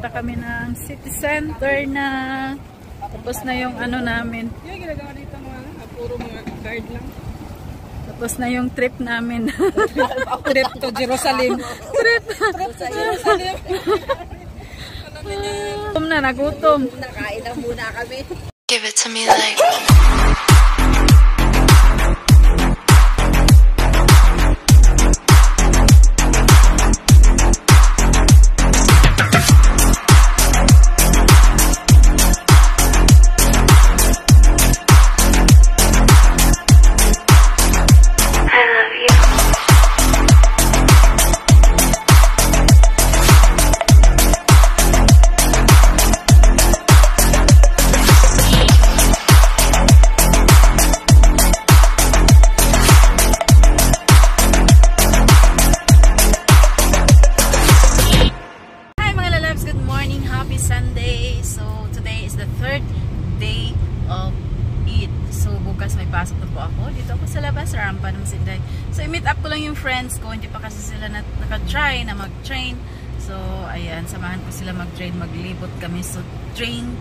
Punta kami ng city center na. Tapos na yung ano namin. Yung ginagawa dito mga puro mga guard lang. Tapos na yung trip namin. Trip to Jerusalem. Trip Sa Jerusalem. Gutom na, nagutom. Nakain lang muna kami. Give it to me like So, i-meet up ko lang yung friends ko. Hindi pa kasi sila naka-try na mag-train. So, ayan. Samahan ko sila mag-train. Maglibot kami. So, train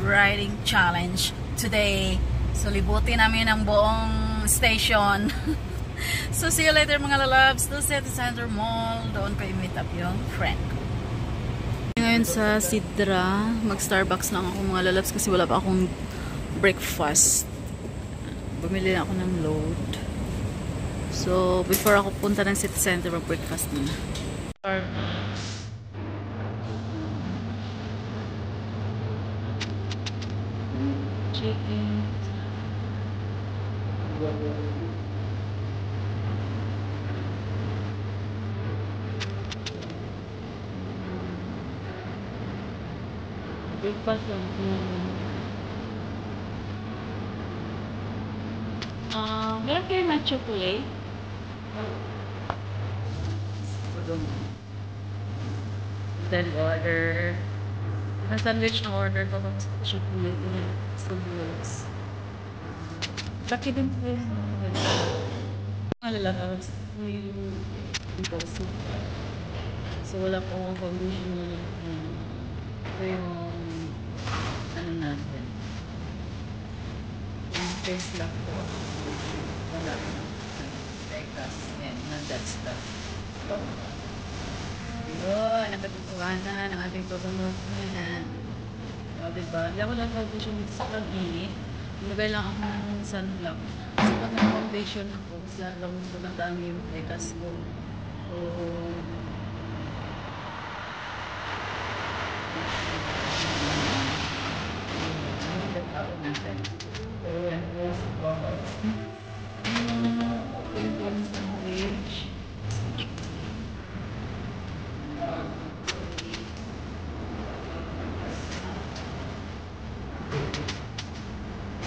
riding challenge today. So, libutin namin ang buong station. So, see you later mga lalabs. Doon sa Center Mall. Doon ko i-meet up yung friend ko. Ngayon sa Sidra. Mag-Starbucks lang ako mga lalabs kasi wala pa akong breakfast. Bumili na ako ng load. So, before ako punta ng city center, mag-breakfast muna. Chicken. Breakfast lang. Meron kayo na chocolate? Then order a sandwich na order ko ng chocolate and sandwich. Laki din po yun. Malalakad. So wala po akong condition. Ito yung ano natin. Yung face lock po. Wala po. Tekas and not that stuff. Yun, nakatutuwanan ang ating pagkamukunan. O, diba? Hindi ako lang foundation dito sa pag-init. Nagay lang ako ng sunblock. So, pag foundation ako, sa lang magandang yung tekas ko.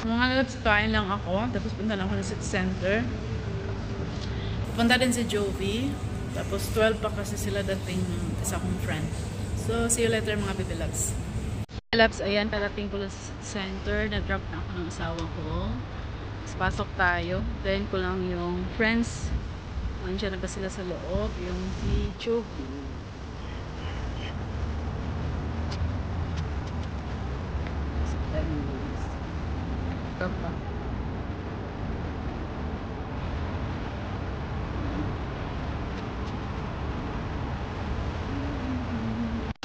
Mga loves, kain lang ako. Tapos punta lang ako ng city center. Punta din si Jovi. Tapos 12 pa kasi sila dating isa kong friend. So, see you later mga baby loves. Loves, ayan, parating ko lang sa city center. Nag-drop na ako ng asawa ko. Tapos pasok tayo. Then ko lang yung friends. Andiyan na ba sila sa loob? Yung si Jovi.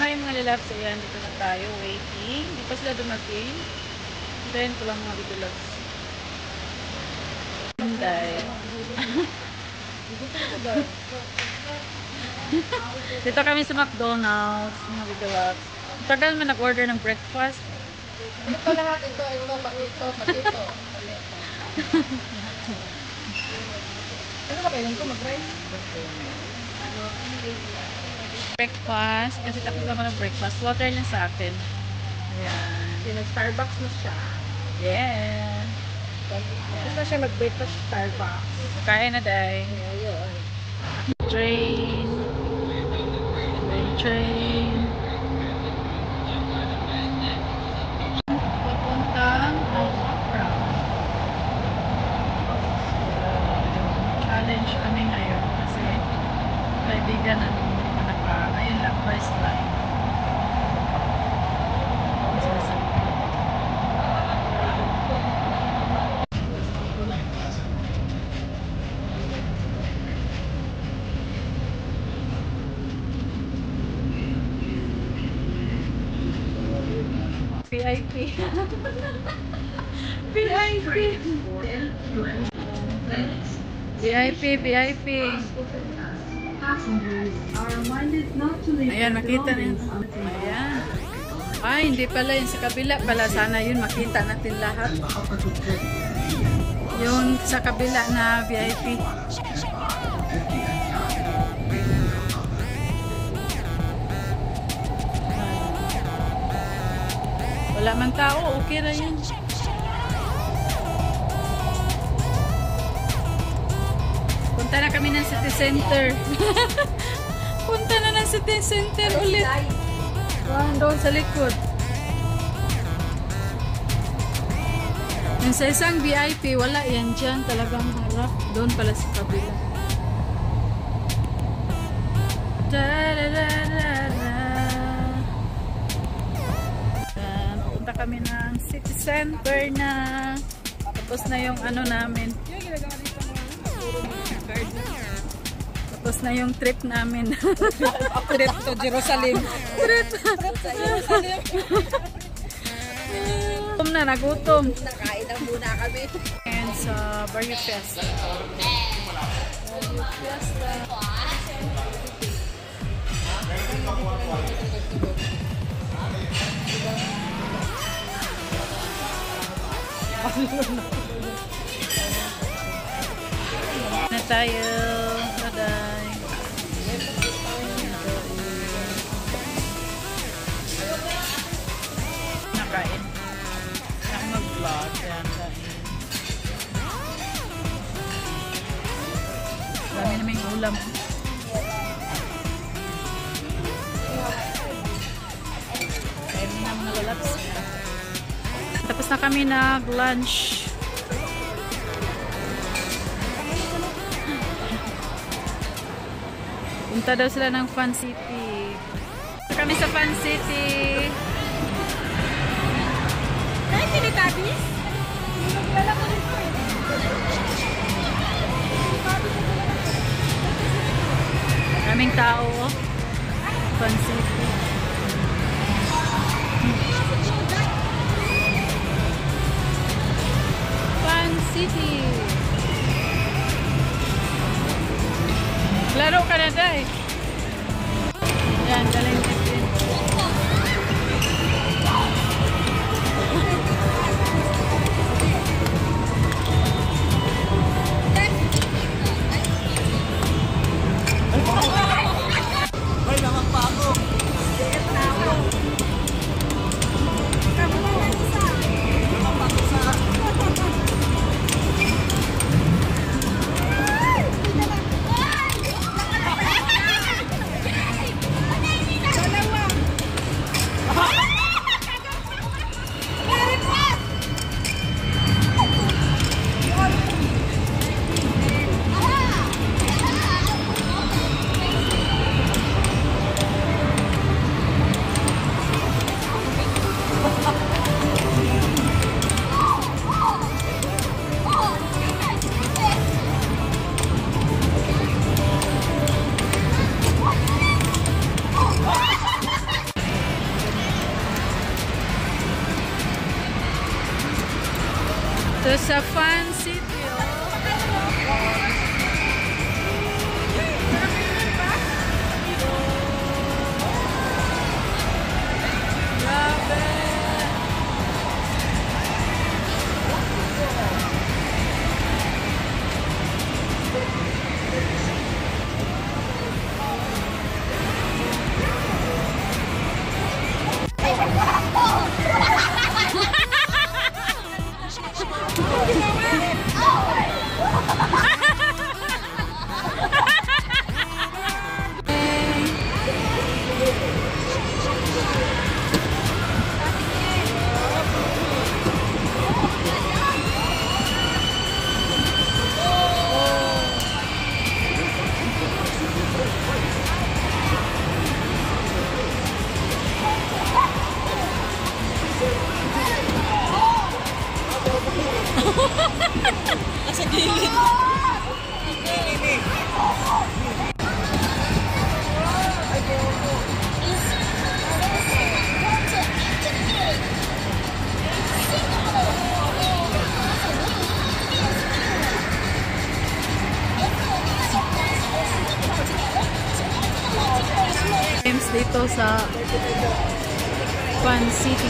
Hi mga lalabs, ayan, dito na tayo, waiting. Hindi pa sila dumating. Then ko lang mga lalabs. Hinday. Dito kami sa McDonald's, mga lalabs. Tagal man nag-order ng breakfast. Ito lahat, ito, patito. Ano ka kailan ko mag-rice? Breakfast, kasi tapos naman ng breakfast. Water lang sa akin. Ayan. Nag-Starbucks na siya. Yeah. Tapos na siya mag-breakfast sa Starbucks. Kain na day. Ayun. Train. Train. Papuntang Alhambra. Challenge kami ngayon kasi kaibigan natin ayun lang, first line. VIP. VIP. VIP, VIP. Ayan, makita na yun. Ayan. Ay, hindi pala yun sa kabila. Pala sana yun, makita natin lahat. Yung sa kabila na VIP. Wala man tao, okay na yun. Punta na kami ng city center. Punta na ng city center ulit. Doon sa likod. Yung sa isang VIP, wala yan dyan. Talagang harap. Doon pala sa kabila. Punta kami ng city center na. Tapos na yung ano namin. Tapos na yung trip namin. Trip to Jerusalem. Trip Sa Jerusalem. Gutom na, nagutom. Nakain na muna kami. And sa Barrio Fiesta. Barrio Fiesta. Na tayo. Bye-bye. Nakain. Nak mag-vlog. Yan, kain. Dami naming ulam. Kain na mga lalats. Tapos na kami nag-lunch. Punta daw sila ng Fun City. Kami sa Fun City. Ay, Teletubbies? Naglalala ko dito eh. Maraming tao. Fun City. Fun City. Laro ka na, Day. Yan, galing din. Ay, naman pa ako. So, sa Fun City, grabe! sa Fun City.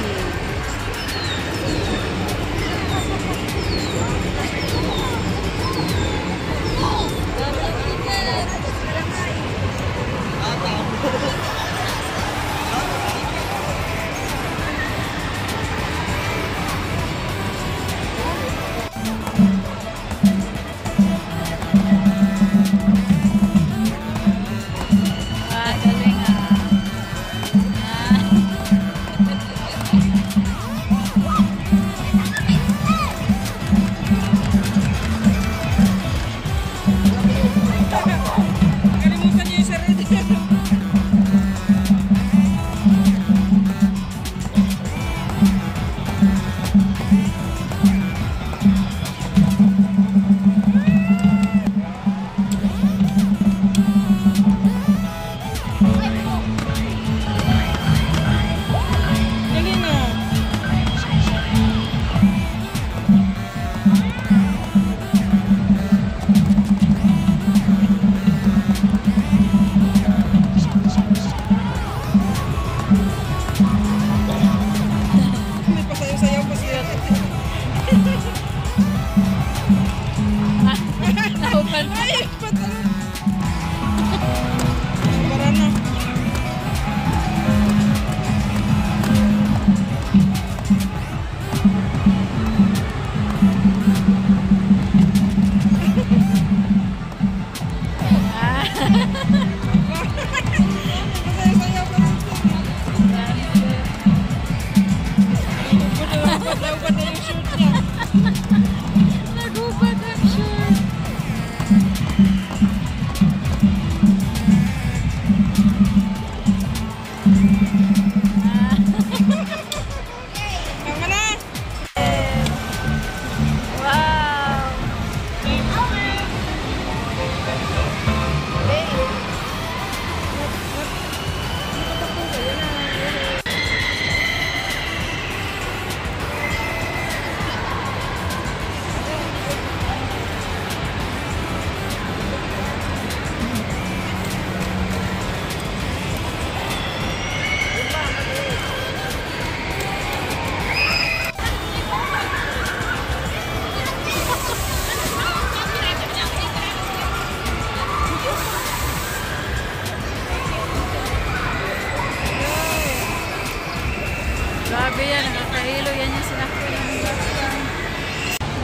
Grabe yan, nakakahilo yan yung sinakyan ng basta.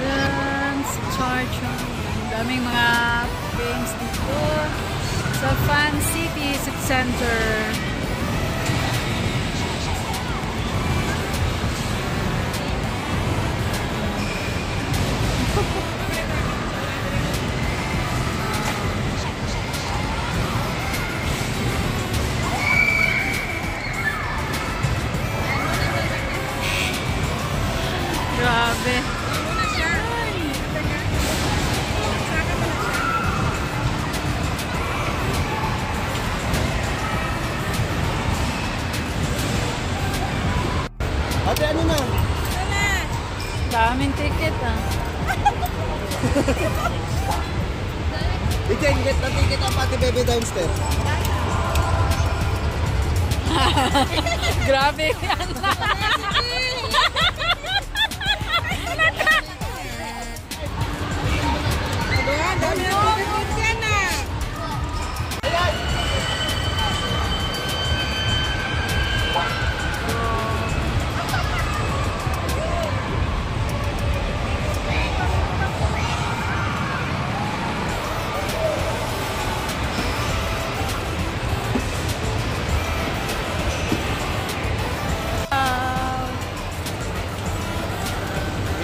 Yan, si Charcho. Daming mga games dito sa Fun City Center. Grabe. Ate, ano na? Daming ticket ah. Ikaw, get na ticket ang pati baby downstairs. Grabe yan.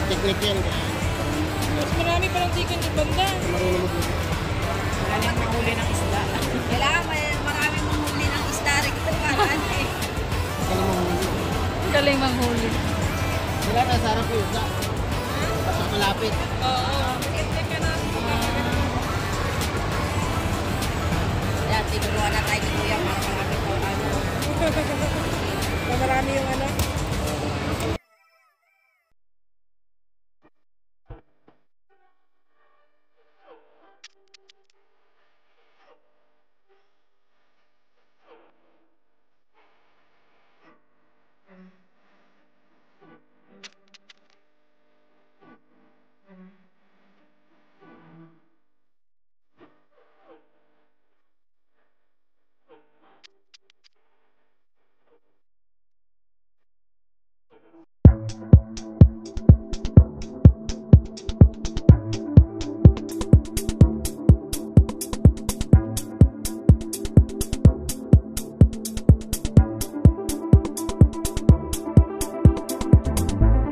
Tiklik yan. Mas marami parang chicken di banda. Marunong mo. Galing mahuli ng isda. Kailangan maraming manghuli ng isda rin ito parang eh. Galing manghuli. Wala na, sarap yung isda. Basta malapit. Oo. Tikit ka na. Kaya tinuruan na tayo ni Kuya para marami ito ano. Marami yung ano.